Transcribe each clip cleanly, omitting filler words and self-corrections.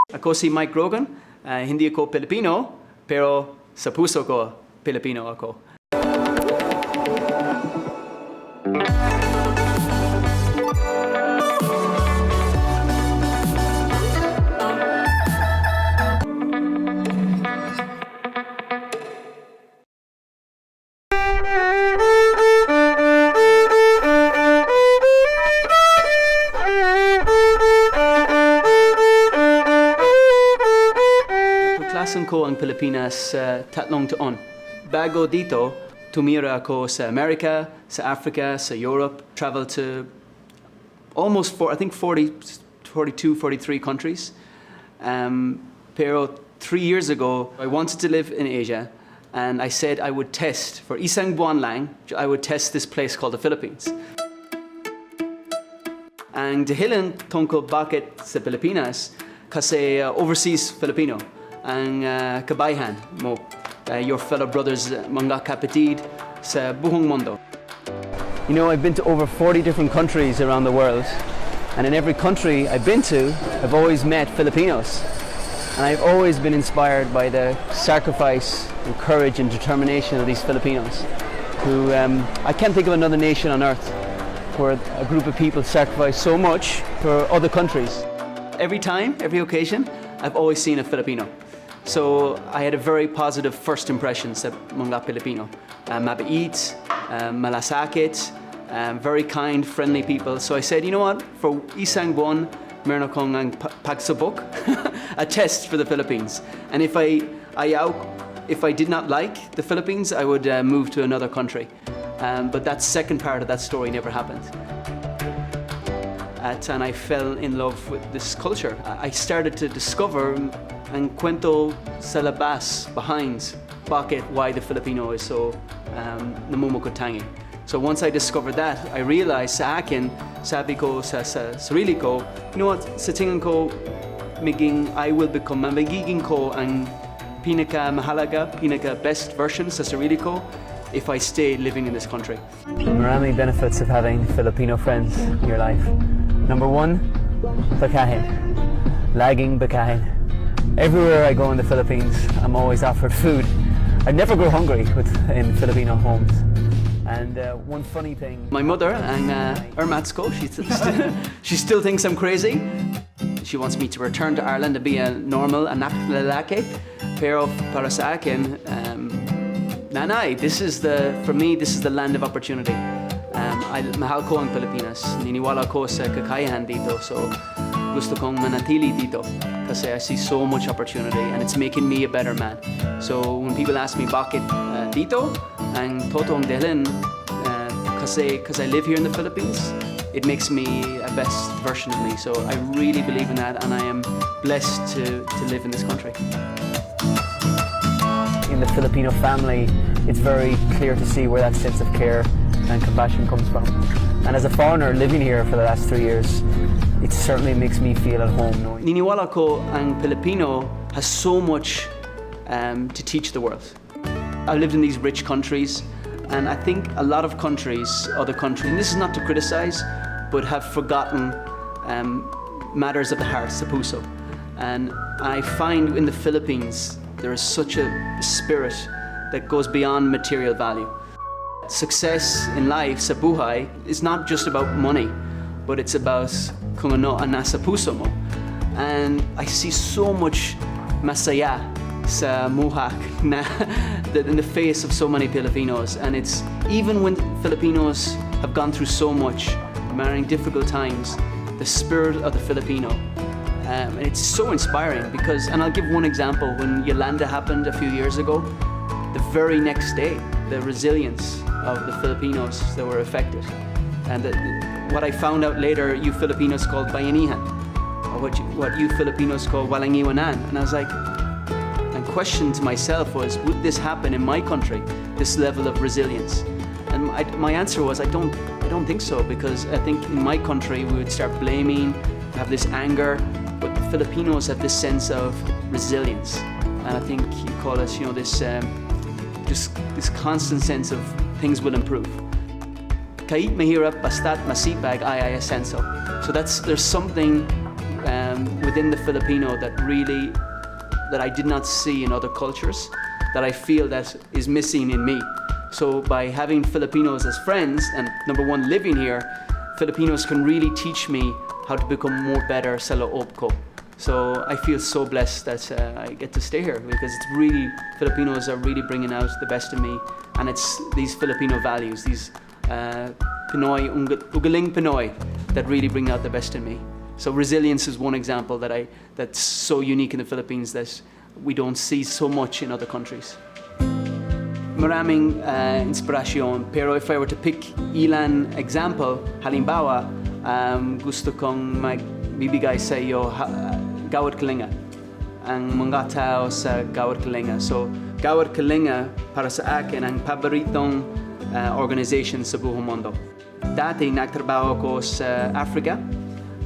Ako si Mike Grogan, hindi ako Pilipino, pero sa puso ko, Pilipino ako. Klasan ko ang Pilipinas tatlong taon. Bago dito, tumira ako sa America, sa Africa, sa Europe, traveled to almost 42, 43 countries. Pero 3 years ago, I wanted to live in Asia, and I said I would test, for isang buwan lang, I would test this place called the Philippines. Ang dahilan tungkol bakit sa Pilipinas, kasi overseas Filipino. Ang kabayan mo, your fellow brothers, mga kapatid sa buong mundo. You know, I've been to over 40 different countries around the world, and in every country I've been to, I've always met Filipinos. And I've always been inspired by the sacrifice and courage and determination of these Filipinos, who I can't think of another nation on earth where a group of people sacrifice so much for other countries. Every time, every occasion, I've always seen a Filipino. So I had a very positive first impression sa mga Pilipino. Mabait, malasakit, very kind, friendly people. So I said, you know what, for isang buwan, meron akong ang pagsubok, a test for the Philippines. And if I did not like the Philippines, I would move to another country. But that second part of that story never happened. And I fell in love with this culture. I started to discover ang kwento sa labas, behind, why the Filipino is so namumukutangi. So once I discovered that, I realized sa akin, sabi ko sa sarili ko, you know what, sa tingin ko, magiging ko ang pinaka-mahalaga, pinaka-best version sa sarili ko if I stay living in this country. Marami benefits of having Filipino friends in your life. Number one, bakahin. Laging bakahin. Everywhere I go in the Philippines, I'm always offered food. I never go hungry in Filipino homes. And one funny thing... My mother, ang Ermatsko, she still thinks I'm crazy. She wants me to return to Ireland to be a normal anak lalaki. Pero para sa akin, nanay, for me, this is the land of opportunity. Mahal ko ang Pilipinas. Niniwala ko sa kakayahan dito. So gusto kong manatili dito kasi I see so much opportunity and it's making me a better man. So when people ask me bakit dito, ang totoong dahilan kasi I live here in the Philippines, it makes me a best version of me. So I really believe in that, and I am blessed to live in this country. In the Filipino family, it's very clear to see where that sense of care and compassion comes from. And as a foreigner living here for the last 3 years, it certainly makes me feel at home knowing. Niniwala ko ang Filipino has so much to teach the world. I've lived in these rich countries, and I think a lot of other countries, and this is not to criticize, but have forgotten matters of the heart, sa puso. And I find in the Philippines, there is such a spirit that goes beyond material value. Success in life, sa buhay, is not just about money, but it's about kung ano ang nasa puso mo. And I see so much masaya sa muhak in the face of so many Filipinos. And it's even when Filipinos have gone through so much, marrying difficult times, the spirit of the Filipino. And it's so inspiring because, and I'll give one example, when Yolanda happened a few years ago, the very next day, the resilience of the Filipinos that were affected. And what I found out later, you Filipinos called bayanihan, or what you Filipinos call walang iwanan. And I was like, and question to myself was, would this happen in my country, this level of resilience? And my answer was, I don't think so, because I think in my country we would start blaming, have this anger, but the Filipinos have this sense of resilience. And I think you call us, this constant sense of things will improve. Kahit mahirap, basta't masipag ay asenso. So there's something within the Filipino that I did not see in other cultures, that I feel that is missing in me. So by having Filipinos as friends, and number one, living here, Filipinos can really teach me how to become more better sa loob ko. So I feel so blessed that I get to stay here, because it's really, Filipinos are really bringing out the best in me, and it's these Filipino values, these Pinoy, ugaling Pinoy, that really bring out the best in me. So resilience is one example that's so unique in the Philippines that we don't see so much in other countries. Maraming inspirasyon, pero if I were to pick ilan example, halimbawa, gusto kong magbibigay sa iyo Gawad Kalinga, ang mga tao sa Gawad Kalinga. So Gawad Kalinga para sa akin ang paboritong organization sa buong mundo. Dati nagtrabaho ko sa Africa,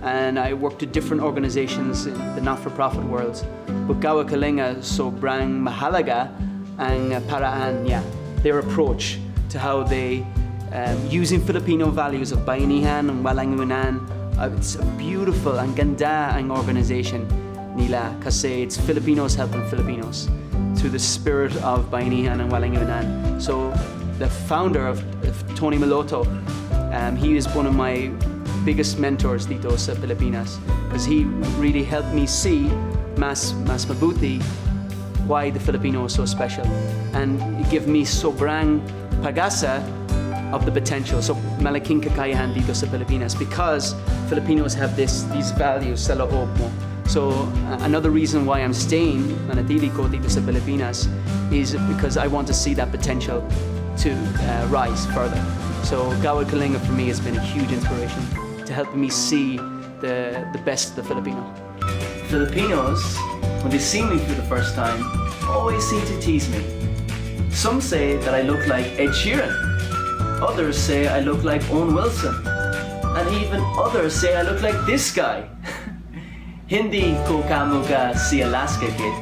and I worked at different organizations in the not-for-profit world. But Gawad Kalinga sobrang mahalaga ang paraan niya, their approach to how they using Filipino values of bayanihan and walang iwanan. It's a beautiful, ang ganda ang organization nila kasi it's Filipinos helping Filipinos through the spirit of bayanihan and walang iwanan. So the founder of Tony Maloto, he is one of my biggest mentors dito sa Pilipinas, because he really helped me see mas mabuti why the Filipino is so special, and it gave me sobrang pag-asa of the potential. So malaking kakayahan dito sa Pilipinas because Filipinos have these values sa loob mo. So another reason why I'm staying manatili ko dito sa Pilipinas is because I want to see that potential to rise further. So Gawad Kalinga for me has been a huge inspiration to help me see the best of the Filipino. Filipinos, when they see me for the first time, always seem to tease me. Some say that I look like Ed Sheeran. Others say I look like Owen Wilson. And even others say I look like this guy. Hindi ko kamuga si Alaska Kid.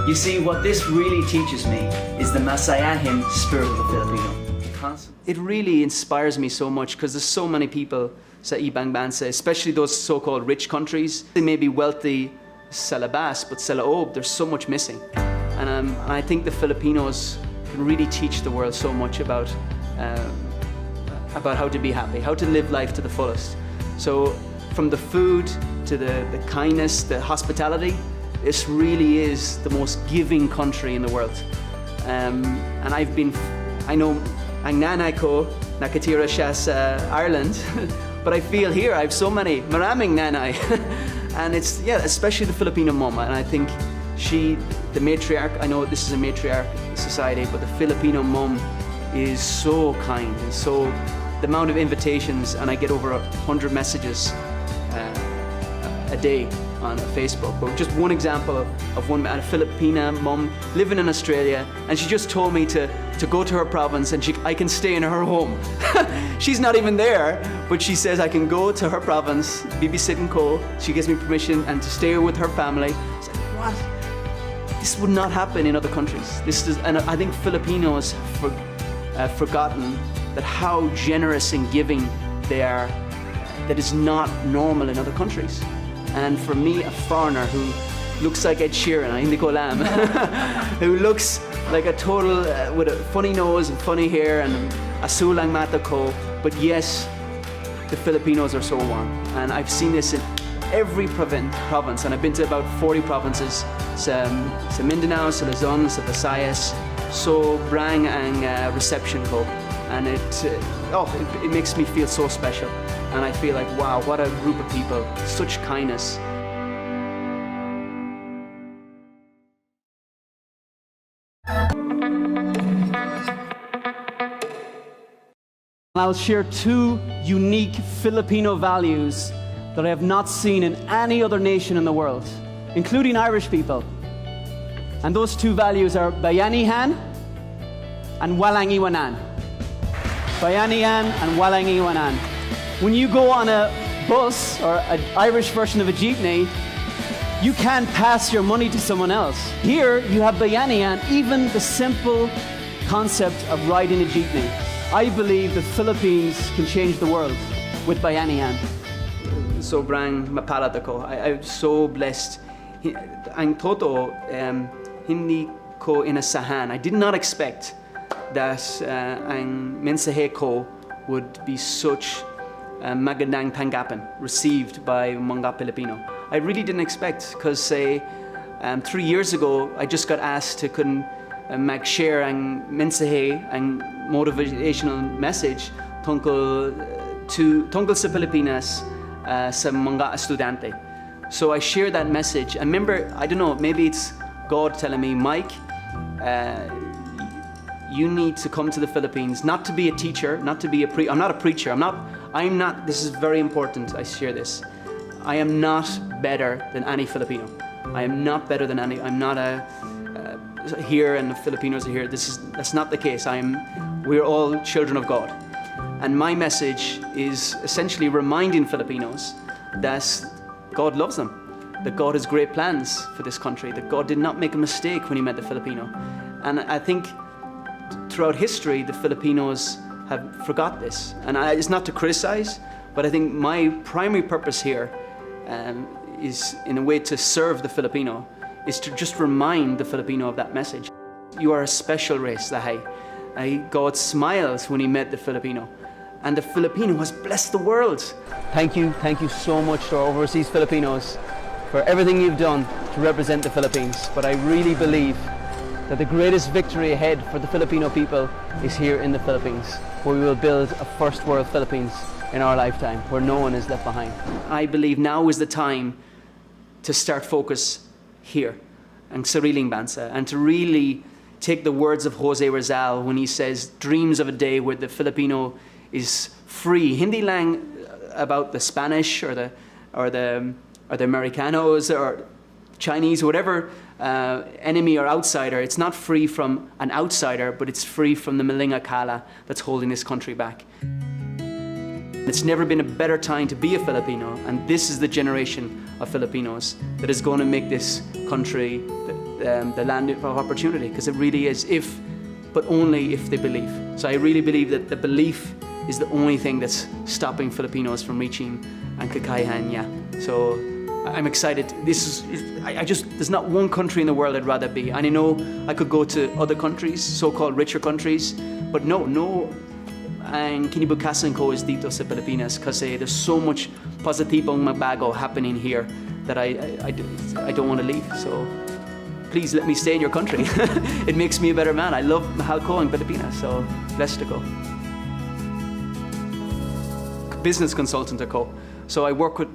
You see, what this really teaches me is the masayahin spirit of the Filipino. It really inspires me so much because there's so many people sa ibang bansa, especially those so-called rich countries. They may be wealthy sa labas, but sa loob, there's so much missing. And I think the Filipinos can really teach the world so much about how to be happy, how to live life to the fullest. So from the food to the kindness, the hospitality, this really is the most giving country in the world. And I know ang nanay ko nakatira siya sa Ireland, but I feel here I have so many, maraming nanay. And it's, yeah, especially the Filipino mom, and I think the matriarch, I know this is a matriarch society, but the Filipino mom is so kind, and so the amount of invitations, and I get over 100 messages a day on Facebook. But just one example of a Filipina mom living in Australia, and she just told me to go to her province and I can stay in her home. She's not even there, but she says I can go to her province, babysitting ko. She gives me permission and to stay with her family. It's like, what? This would not happen in other countries. And I think Filipinos have forgotten that how generous and giving they are, that is not normal in other countries. And for me, a foreigner who looks like Ed Sheeran, hindi ko alam, who looks like a total, with a funny nose and funny hair and azul ang mata ko, but yes, the Filipinos are so warm. And I've seen this in every province, and I've been to about 40 provinces, sa Mindanao, sa Luzon, sa Visayas. Sobrang ang reception ko, and it makes me feel so special. And I feel like, wow, what a group of people, such kindness. I'll share two unique Filipino values that I have not seen in any other nation in the world, including Irish people. And those two values are bayanihan and walang iwanan. Bayanihan and walang iwanan. When you go on a bus or an Irish version of a jeepney, you can't pass your money to someone else. Here, you have bayanihan, even the simple concept of riding a jeepney. I believe the Philippines can change the world with bayanihan. sobrang mapalad ako. I'm so blessed. Ang totoo, hindi ko inasahan. I did not expect that ang mensahe ko would be such magandang tanggapan received by mga Filipino. I really didn't expect, because 3 years ago I just got asked to mag-share ang mensahe, ang motivational message tungkol sa Pilipinas sa mga estudyante. So I shared that message. I remember, I don't know, maybe it's God telling me, Mike, you need to come to the Philippines, not to be a teacher, not to be I'm not a preacher, I'm not, this is very important, I share this. I am not better than any Filipino. I am not better than any, I'm not here and the Filipinos are here. That's not the case. We're all children of God. And my message is essentially reminding Filipinos that God loves them, that God has great plans for this country, that God did not make a mistake when He made the Filipino. And I think throughout history, the Filipinos have forgot this. And it's not to criticize, but I think my primary purpose here is, in a way, to serve the Filipino, is to just remind the Filipino of that message. You are a special race, Lahi. God smiles when He met the Filipino. And the Filipino has blessed the world. Thank you so much to our overseas Filipinos for everything you've done to represent the Philippines. But I really believe that the greatest victory ahead for the Filipino people is here in the Philippines, where we will build a first world Philippines in our lifetime, where no one is left behind. I believe now is the time to start focus here, and sariling bansa, and to really take the words of Jose Rizal when he says, dreams of a day where the Filipino is free. Hindi lang about the Spanish or the Americanos or Chinese, whatever enemy or outsider. It's not free from an outsider, but it's free from the malinga kala that's holding this country back. It's never been a better time to be a Filipino, and this is the generation of Filipinos that is going to make this country the land of opportunity, because it really is, but only if they believe. So I really believe that the belief is the only thing that's stopping Filipinos from reaching ang kakayahan niya. So I'm excited. There's not one country in the world I'd rather be. And I know I could go to other countries, so-called richer countries, but no, ang kinibukasan ko is dito sa Pilipinas, kasi there's so much positibong magbago happening here that I don't want to leave. So please let me stay in your country. It makes me a better man. I love mahal ko ang Pilipinas, so blessed ako. Business consultant ako. So I work with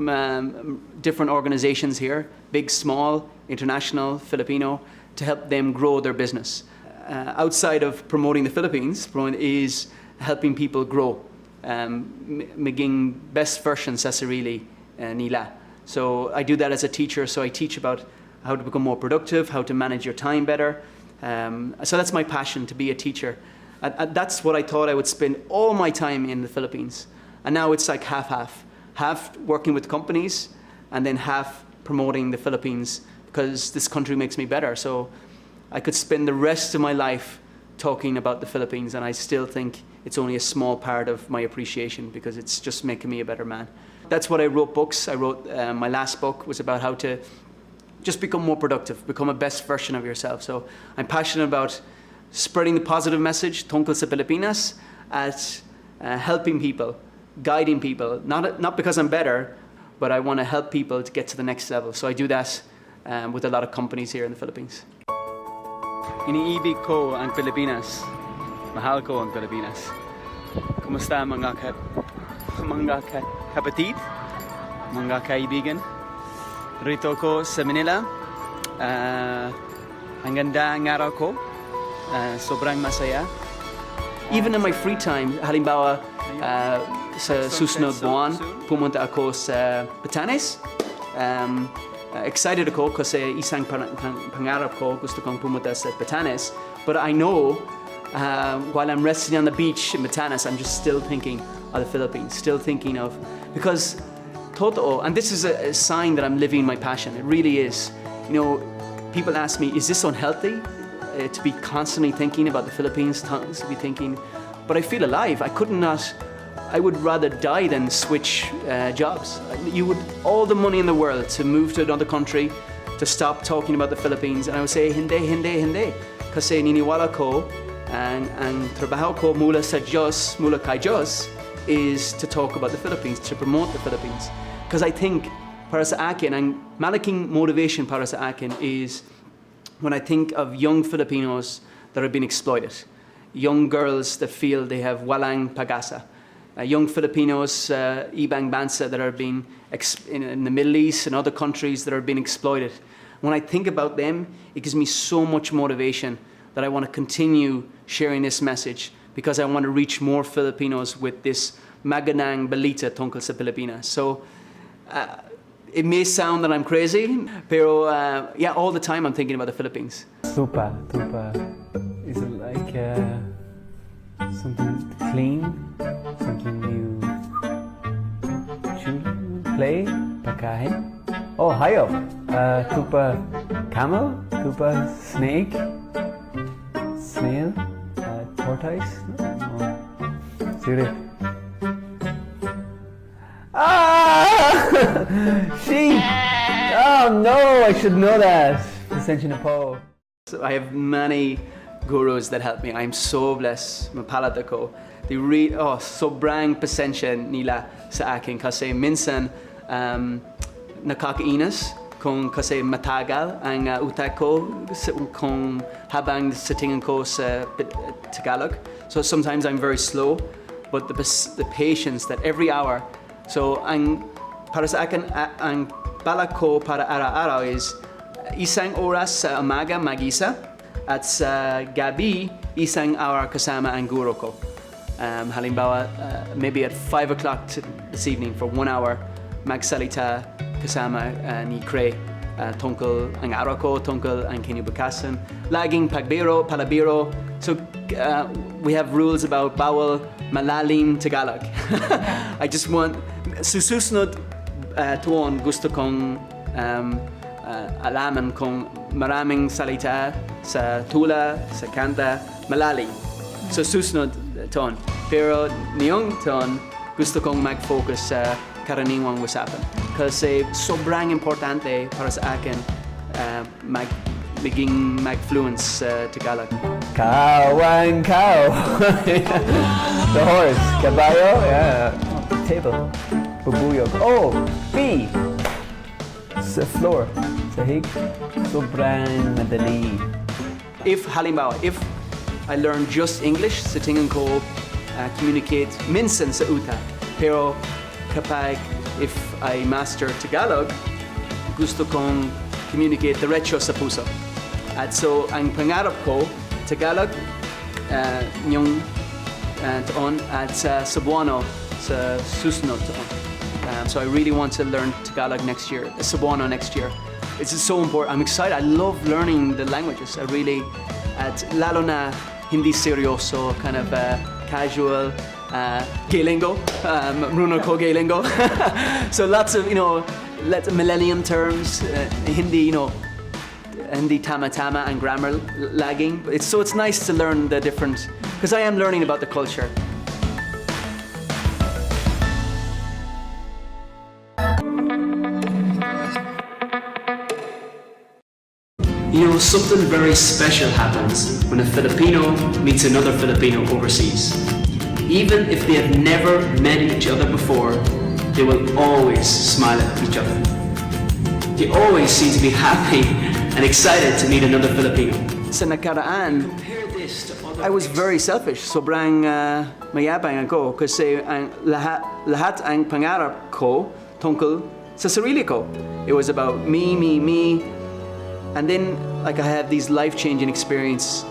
different organizations here, big, small, international, Filipino, to help them grow their business. Outside of promoting the Philippines, is helping people grow, maging best version sa sarili nila. So I do that as a teacher. So I teach about how to become more productive, how to manage your time better. So that's my passion, to be a teacher. That's what I thought I would spend all my time in the Philippines. And now it's like half working with companies and then half promoting the Philippines, because this country makes me better. So I could spend the rest of my life talking about the Philippines, and I still think it's only a small part of my appreciation, because it's just making me a better man. That's what I wrote books. I wrote, my last book was about how to just become more productive, become a best version of yourself. So I'm passionate about spreading the positive message, tungkol sa Pilipinas, at helping people, guiding people, not because I'm better, but I want to help people to get to the next level. So I do that with a lot of companies here in the Philippines. Iniibig ko ang Pilipinas. Mahal ko ang Pilipinas. Kumusta mga kapatid, mga kaibigan? Rito ko sa Manila. Ang ganda ang araw ko. Sobrang masaya. Even in my free time, halimbawa sa susunod buwan, pumunta ako sa Batanes. Excited ako kasi isang pangarap ko, gusto kong pumunta sa Batanes. But I know while I'm resting on the beach in Batanes, I'm just still thinking of the Philippines, still thinking of, because totoo, and this is a sign that I'm living my passion. It really is. You know, people ask me, is this unhealthy? To be constantly thinking about the Philippines, to be thinking, but I feel alive. I could not I would rather die than switch jobs. You would all the money in the world to move to another country, to stop talking about the Philippines, and I would say hindi. Kasi niniwala ko ang trabaho ko mula sa Diyos, mula kay Diyos, is to talk about the Philippines, to promote the Philippines. Because I think para sa akin, ang malaking motivation para sa akin is when I think of young Filipinos that have been exploited, young girls that feel they have walang pag-asa, young Filipinos, ibang bansa that are being in the Middle East and other countries that are being exploited. When I think about them, it gives me so much motivation that I want to continue sharing this message because I want to reach more Filipinos with this magandang balita tungkol sa Pilipinas. So it may sound that I'm crazy, pero yeah, all the time I'm thinking about the Philippines. Tupa. Is it like something clean? Something you play? Pagkain? Oh, hayop. Tupa camel? Tupa snake? Snail? Tortoise? No. Zurich. Sheep! Oh no, I should know that. So I have many gurus that help me. I'm so blessed. Mapalad ako. They read, sobrang pasensya nila sa akin kasi minsan nakakainis kung kasi matagal ang utak ko kung habang sa tingin ko sa Tagalog. So sometimes I'm very slow, but the patience that every hour. So para sa akin, ang balak ko para araw-araw is isang oras sa umaga mag-isa at sa gabi isang hour kasama ang guro ko. Halimbawa, maybe at 5 o'clock this evening for 1 hour magsalita kasama ni Cray tungkol ang araw ko, tungkol ang kinabukasan, laging palabiro. So we have rules about bawal malalim Tagalog. I just want susunod tuon gusto kong alaman kung maraming salita sa tula, sa kanta, malalim. So susunod tuon. Pero niyong tuon gusto kong mag-focus sa karaniwang usapan. Kasi sobrang importante para sa akin maging mag-fluence sa Tagalog. Cow and cow. The horse. Caballo. Yeah. Table. Bubuyog. Oh, B. Sa floor. Sahig. Sobrang madali. If I learn just English, sa tingin ko communicate minsan sa utak. Pero kapag if I master Tagalog, gusto kong communicate diretso sa puso. At so, ang pangarap ko, Tagalog, yung taon, at sa Cebuano, sa susunod taon. So I really want to learn Tagalog next year, Cebuano next year. It's so important. I'm excited. I love learning the languages. I really, at lalo na hindi seryoso, kind of casual, gay lingo, marunong ko gay lingo. So lots of, millennium terms, hindi, hindi tama and grammar lagging. It's nice to learn the different, because I am learning about the culture. Something very special happens when a Filipino meets another Filipino overseas. Even if they have never met each other before, they will always smile at each other. They always seem to be happy and excited to meet another Filipino. Sa nakaraan, I was very selfish. Sobrang mayabang ako kasi lahat ang pangarap ko tungkol sa sarili ko. It was about me. And then, I have these life-changing experiences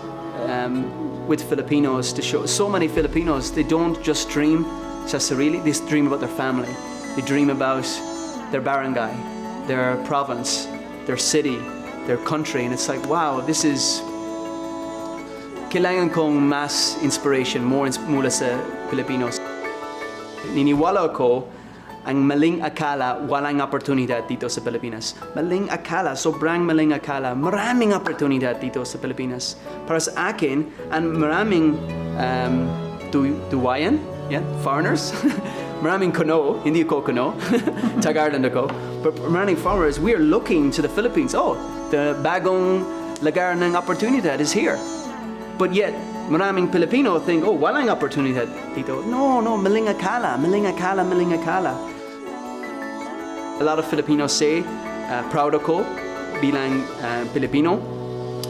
with Filipinos to show. So many Filipinos, they don't just dream sa sarili, they dream about their family. They dream about their barangay, their province, their city, their country. And it's like, wow, this is... Kailangan kong mas inspiration, more mula sa Filipinos. Niniwala ko, ang maling akala, walang oportunidad dito sa Pilipinas. Maling akala, sobrang maling akala, maraming oportunidad dito sa Pilipinas. Para sa akin, ang maraming duwayan, yeah, foreigners. Maraming kono, hindi ko kono, Tagalog ako. But maraming foreigners, we are looking to the Philippines. Oh, the bagong lugar ng oportunidad is here. But yet, maraming Filipino think, oh, walang oportunidad dito. No, maling akala. A lot of Filipinos say, proud ako bilang Filipino.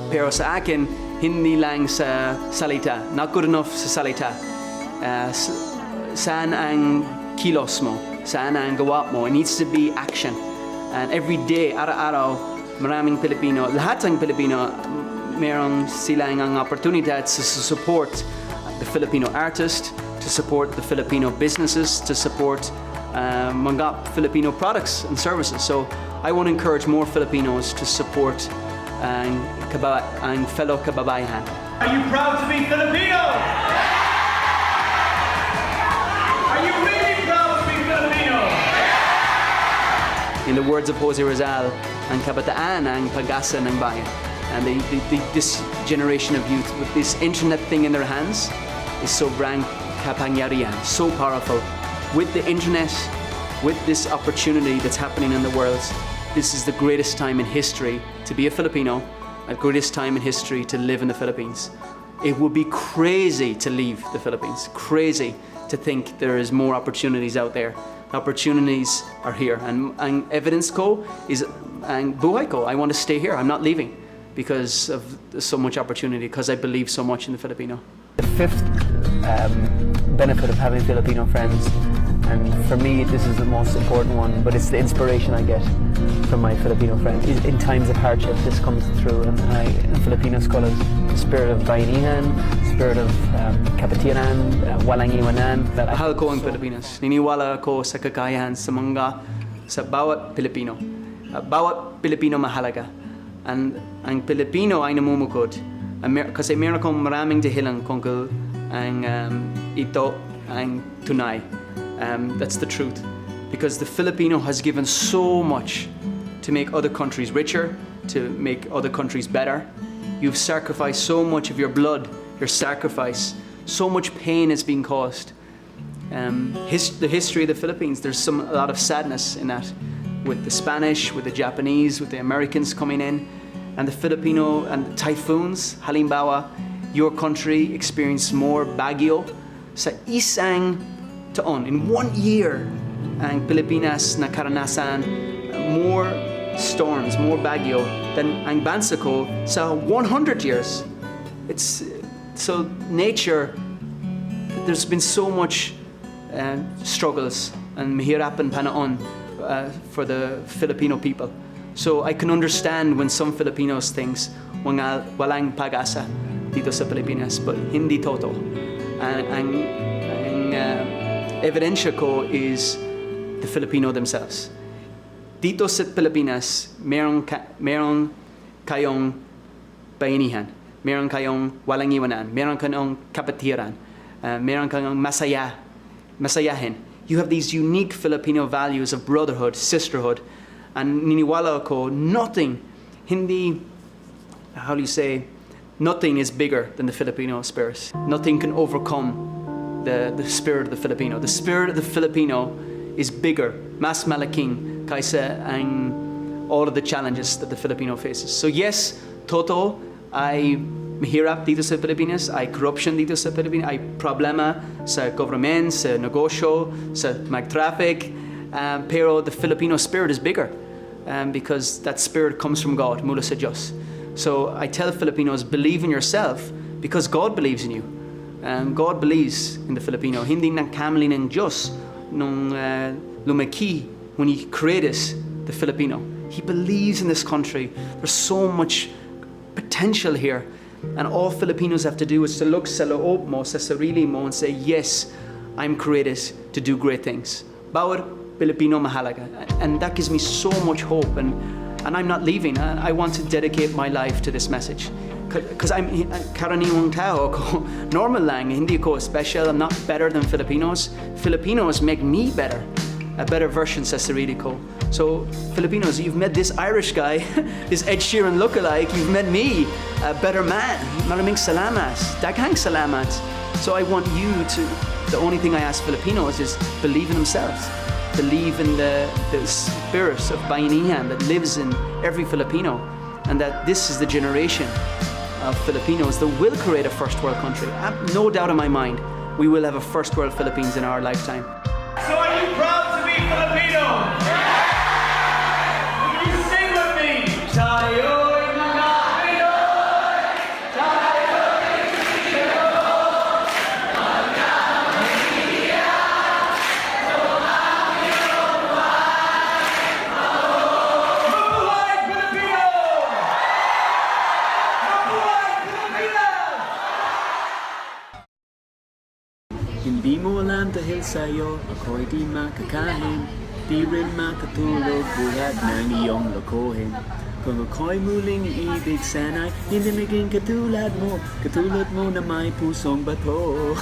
Pero sa akin, hindi lang sa salita. Not good enough sa salita. Saan ang kilos mo? Saan ang gawa mo? It needs to be action. And every day, araw-araw, maraming Pilipino, lahat ng Pilipino, merong silang ang oportunidad to support the Filipino artist, to support the Filipino businesses, to support mga Filipino products and services. So I want to encourage more Filipinos to support ang fellow kababayan. Are you proud to be Filipino? Are you really proud to be Filipino? In the words of Jose Rizal, ang kabataan ang pag-asa ng bayan. And this generation of youth with this internet thing in their hands is sobrang kapangyarihan, so powerful. With the internet, with this opportunity that's happening in the world, this is the greatest time in history to be a Filipino, the greatest time in history to live in the Philippines. It would be crazy to leave the Philippines, crazy to think there is more opportunities out there. Opportunities are here, and ang evidence ko is ang buhay ko. I want to stay here. I'm not leaving because of so much opportunity, because I believe so much in the Filipino. The fifth benefit of having Filipino friends, and for me this is the most important one, but it's the inspiration I get from my Filipino friends. In times of hardship, this comes through, and Filipinos call it the spirit of bayanihan, spirit of kapatiran, walang iwanan. Mahal ko ang Pilipinas. Niniwala ako sa kakayahan sa bawat Pilipino. Bawat Pilipino mahalaga. And ang Pilipino ay namumukod. Kasi meron akong maraming dahilan kung ang ito ang tunay. That's the truth. Because the Filipino has given so much to make other countries richer, to make other countries better. You've sacrificed so much of your blood, your sacrifice. So much pain has been caused. The history of the Philippines, there's a lot of sadness in that. With the Spanish, with the Japanese, with the Americans coming in, and the Filipino and the typhoons. Halimbawa, your country experienced more bagyo sa isang taon. In 1 year, ang Pilipinas nakaranasan more storms, more bagyo than ang bansa ko sa 100 years. It's so nature. There's been so much struggles and mahirap and panahon for the Filipino people. So I can understand when some Filipinos thinks walang pag-asa dito sa Pilipinas, but hindi totoo. Ang ebidensya ko is the Filipino themselves. Dito sa Pilipinas, meron kayong bayanihan, meron kayong walang iwanan, meron kayong kapatiran, meron kayong masayahin. You have these unique Filipino values of brotherhood, sisterhood, and niniwala ako, nothing is bigger than the Filipino spirit. Nothing can overcome the spirit of the Filipino. The spirit of the Filipino is bigger, mas malaking kaysa ang all of the challenges that the Filipino faces. So yes, totoo, ay mahirap dito sa Pilipinas, ay corruption dito sa Pilipinas, ay problema sa government, sa negosyo, sa mag-traffic, pero the Filipino spirit is bigger because that spirit comes from God, mula sa Diyos. So I tell Filipinos, believe in yourself because God believes in you. God believes in the Filipino. Hindi nagkamali ng Diyos nung lumaki when He created the Filipino. He believes in this country. There's so much potential here. And all Filipinos have to do is to look sa loob mo, sa sarili mo, and say, yes, I'm created to do great things. Bawat Filipino mahalaga. And that gives me so much hope. And I'm not leaving. I want to dedicate my life to this message. Because I'm karaniwang tao ako. Normal lang, hindi ko special. I'm not better than Filipinos. Filipinos make me better. A better version sa sarili ko. So, Filipinos, you've met this Irish guy, this Ed Sheeran lookalike. You've met me, a better man. Maraming salamat. Daghang salamat. So I want you to The only thing I ask Filipinos is believe in themselves. Believe in the spirit of bayanihan that lives in every Filipino, and that this is the generation of Filipinos that will create a first world country. I have no doubt in my mind we will have a first world Philippines in our lifetime. So are you proud to be Filipino? Will you sing with me? Tayo'y mga Pinoy, tayo'y Pilipino, magkakaibigan, mabuhay Pilipino! Mabuhay Pilipinas! Hindi mo alam dahil sa'yo ako'y di makakain, di rin makatulog buhat ng iyong lokohin. Kung ako'y muling iibig sana'y hindi maging katulad mo na may pusong bato.